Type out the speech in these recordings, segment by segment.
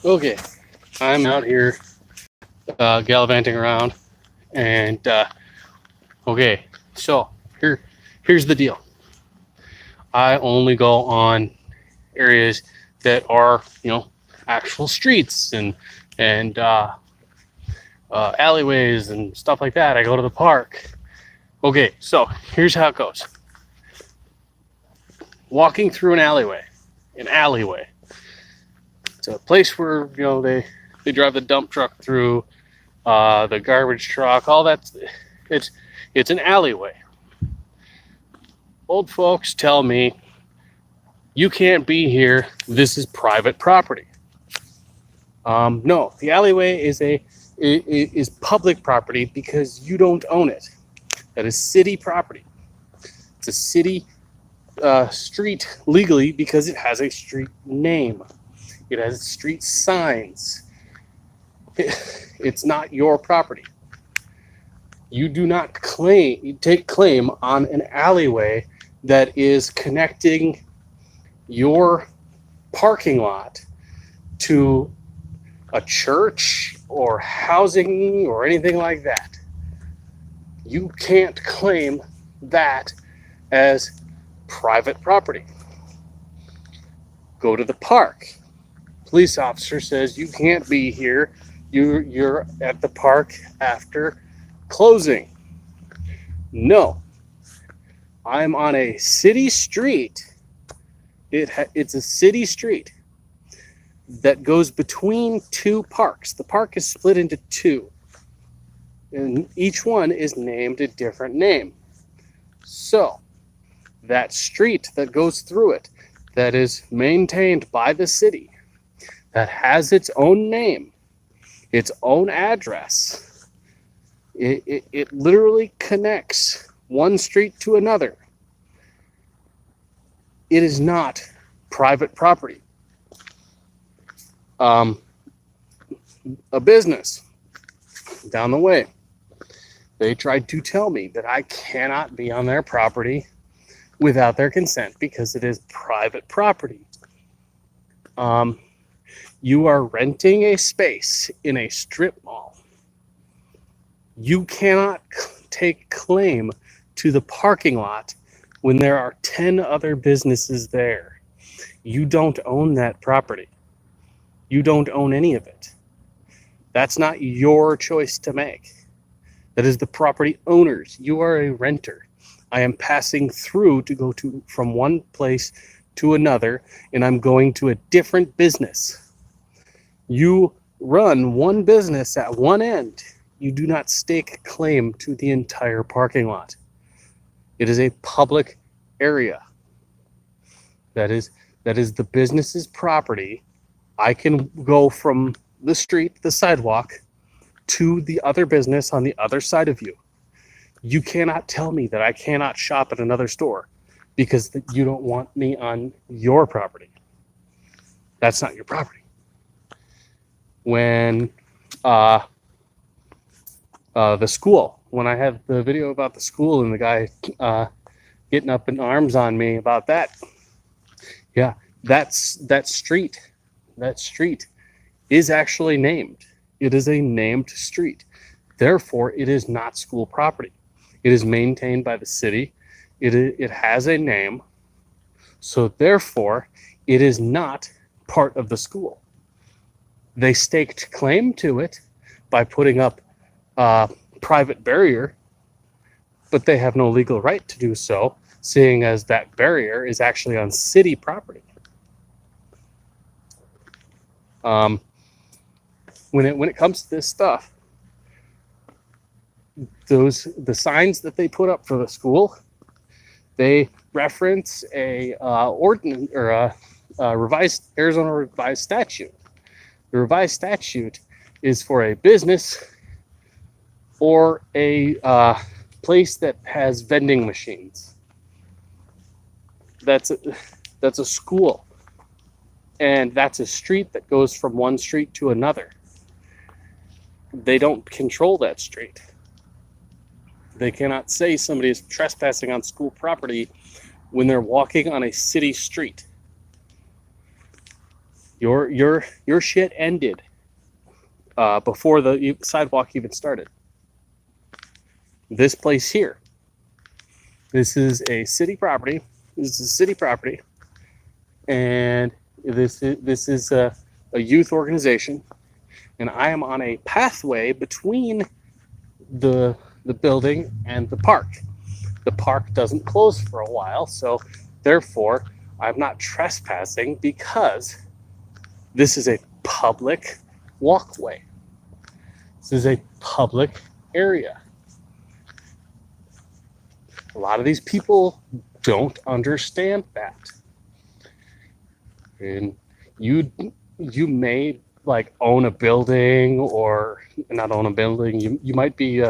Okay, I'm out here gallivanting around, and okay, so here's the deal. I only go on areas that are, actual streets and alleyways and stuff like that. I go to the park. Okay, so here's how it goes. Walking through an alleyway. It's a place where they drive the dump truck through, the garbage truck, all that. It's an alleyway. Old folks tell me you can't be here. This is private property. No, the alleyway is public property because you don't own it. That is city property. It's a city street legally because it has a street name. It has street signs. It's not your property. You do not take claim on an alleyway that is connecting your parking lot to a church or housing or anything like that. You can't claim that as private property. Go to the park. Police officer says you can't be here. You're at the park after closing. No, I'm on a city street. It's a city street that goes between two parks. The park is split into two, and each one is named a different name. So that street that goes through it, that is maintained by the city, that has its own name, its own address, it literally connects one street to another. It is not private property. A business down the way, they tried to tell me that I cannot be on their property without their consent because it is private property. You are renting a space in a strip mall. You cannot take claim to the parking lot when there are 10 other businesses there. You don't own that property. You don't own any of it. That's not your choice to make. That is the property owner's. You are a renter. I am passing through to go from one place to another, and I'm going to a different business. You run one business at one end. You do not stake claim to the entire parking lot. It is a public area. That is the business's property. I can go from the street, the sidewalk, to the other business on the other side of you. You cannot tell me that I cannot shop at another store because you don't want me on your property. That's not your property. When the school, when I had the video about the school and the guy getting up in arms on me about that, yeah, that street is actually named. It is a named street. Therefore, it is not school property. It is maintained by the city. It has a name. So therefore, it is not part of the school. They staked claim to it by putting up a private barrier, but they have no legal right to do so, seeing as that barrier is actually on city property. When it comes to this stuff, the signs that they put up for the school, they reference a ordinance or a revised Arizona revised statute. The revised statute is for a business or a place that has vending machines. That's a school, and that's a street that goes from one street to another. They don't control that street. They cannot say somebody is trespassing on school property when they're walking on a city street. Your shit ended before the sidewalk even started. This place here. This is a city property. This is city property, and this is a youth organization, and I am on a pathway between the building and the park. The park doesn't close for a while, so therefore I'm not trespassing because this is a public walkway. This is a public area. A lot of these people don't understand that. And you may like own a building, or not own a building. You might be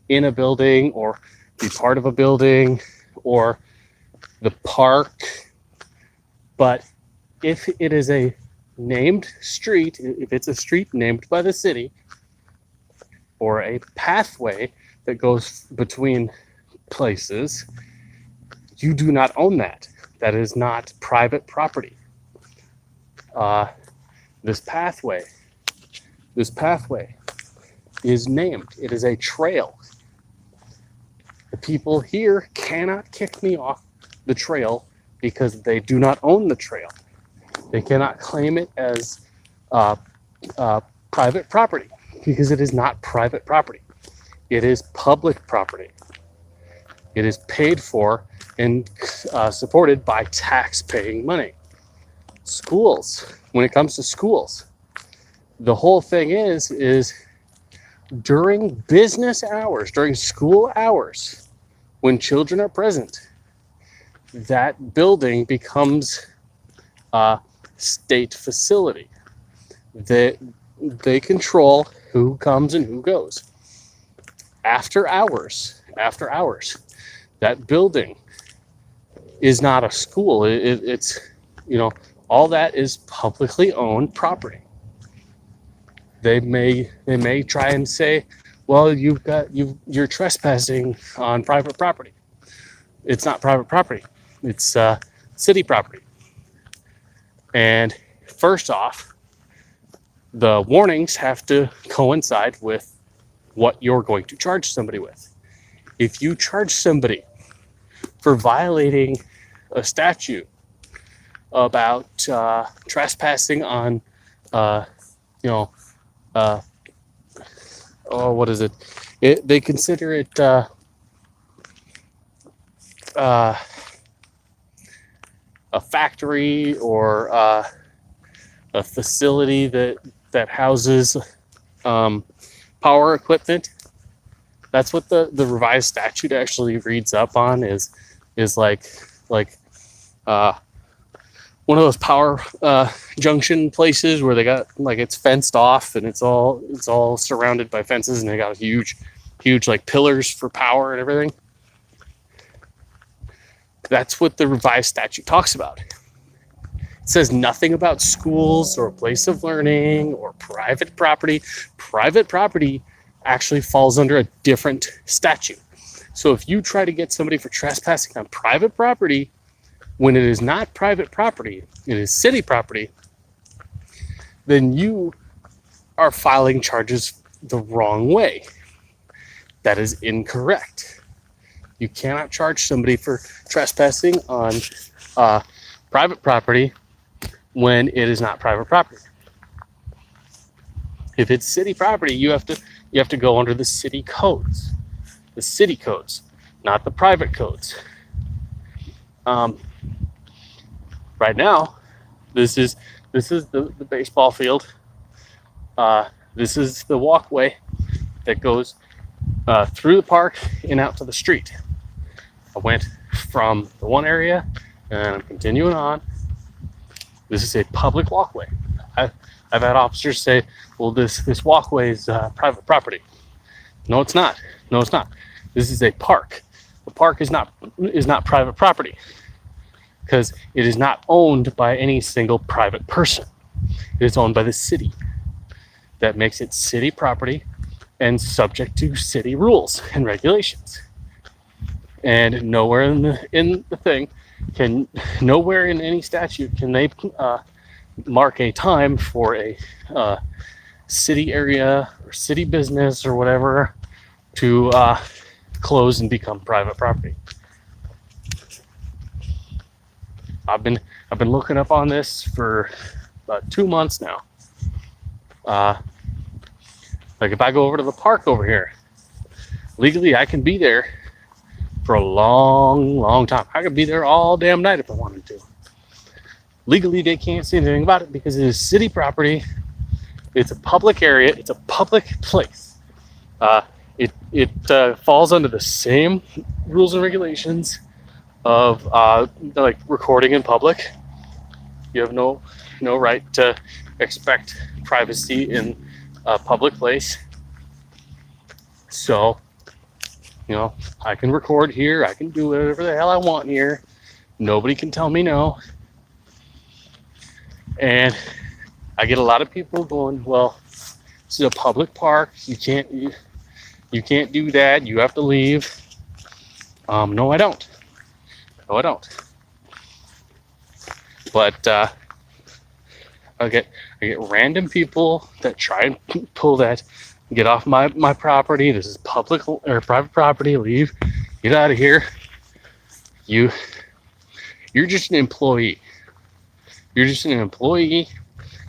in a building or be part of a building or the park. But if it is a named street, if it's a street named by the city, or a pathway that goes between places, you do not own that. That is not private property. This pathway is named. It is a trail. The people here cannot kick me off the trail because they do not own the trail. They cannot claim it as private property because it is not private property. It is public property. It is paid for and supported by tax-paying money. Schools, when it comes to schools, the whole thing is during business hours, during school hours, when children are present, that building becomes a state facility. They control who comes and who goes. After hours, that building is not a school. It's all that is publicly owned property. They may try and say, well, you're trespassing on private property. It's not private property. It's city property. And first off, the warnings have to coincide with what you're going to charge somebody with. If you charge somebody for violating a statute about trespassing on, what is it? They consider it a factory or a facility that houses power equipment. That's what the revised statute actually reads up on is like one of those power junction places where they got like it's fenced off and it's all surrounded by fences, and they got huge like pillars for power and everything. That's what the revised statute talks about. It says nothing about schools or a place of learning or private property. Private property actually falls under a different statute. So if you try to get somebody for trespassing on private property when it is not private property, it is city property, then you are filing charges the wrong way. That is incorrect. You cannot charge somebody for trespassing on private property when it is not private property. If it's city property, you have to go under the city codes, not the private codes. Right now, this is the baseball field. This is the walkway that goes through the park and out to the street. I went from the one area and I'm continuing on. This is a public walkway. I've had officers say, well, this walkway is private property. No, it's not. This is a park. The park is not private property because it is not owned by any single private person. It is owned by the city. That makes it city property and subject to city rules and regulations. And nowhere in the thing nowhere in any statute can they mark a time for a city area or city business or whatever to close and become private property. I've been looking up on this for about 2 months now. Like if I go over to the park over here, legally I can be there for a long time. I could be there all damn night if I wanted to. Legally, they can't say anything about it because it is city property. It's a public area. It's a public place. It falls under the same rules and regulations of like recording in public. You have no right to expect privacy in a public place. So, I can record here. I can do whatever the hell I want here. Nobody can tell me no. And I get a lot of people going, well, this is a public park. You can't do that. You have to leave. No, I don't. But I get random people that try and pull that, get off my property. This is public or private property. Leave. Get out of here. You're just an employee. You're just an employee,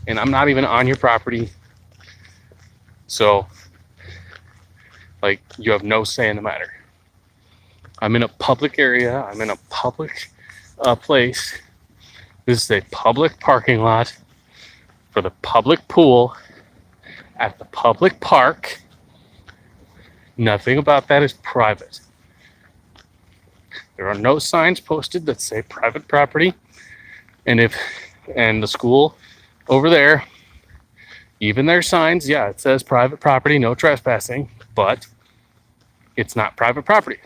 and I'm not even on your property. So, like, you have no say in the matter. I'm in a public area. I'm in a public place. This is a public parking lot for the public pool at the public park. Nothing about that is private. There are no signs posted that say private property. And the school over there, even their signs, yeah, it says private property, no trespassing, but it's not private property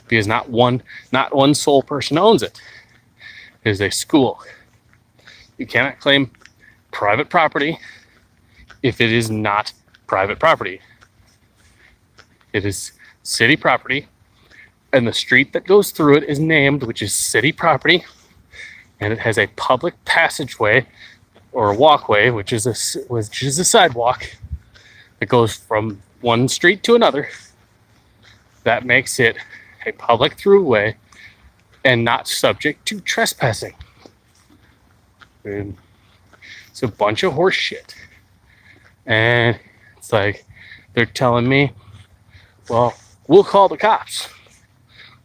because not one sole person owns it. It is a school. You cannot claim private property if it is not private property. It is city property, and the street that goes through it is named, which is city property. And it has a public passageway or a walkway, which is a sidewalk that goes from one street to another. That makes it a public throughway and not subject to trespassing. And it's a bunch of horse shit. And it's like they're telling me, well, we'll call the cops.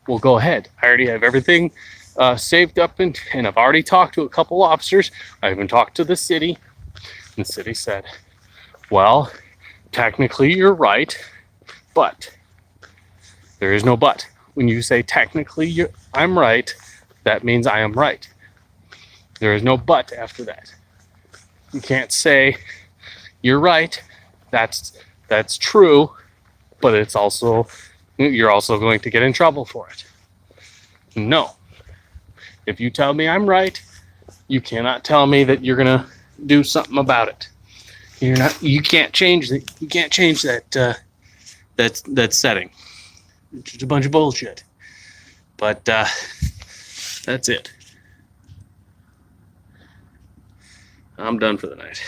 Well, go ahead. I already have everything saved up, and I've already talked to a couple officers. I even talked to the city, and the city said, well, technically you're right, but there is no but. When you say technically I'm right, that means I am right. There is no but after that. You can't say you're right, that's true, but you're also going to get in trouble for it. No. If you tell me I'm right, you cannot tell me that you're gonna do something about it. You can't change that setting. It's just a bunch of bullshit. But that's it. I'm done for the night.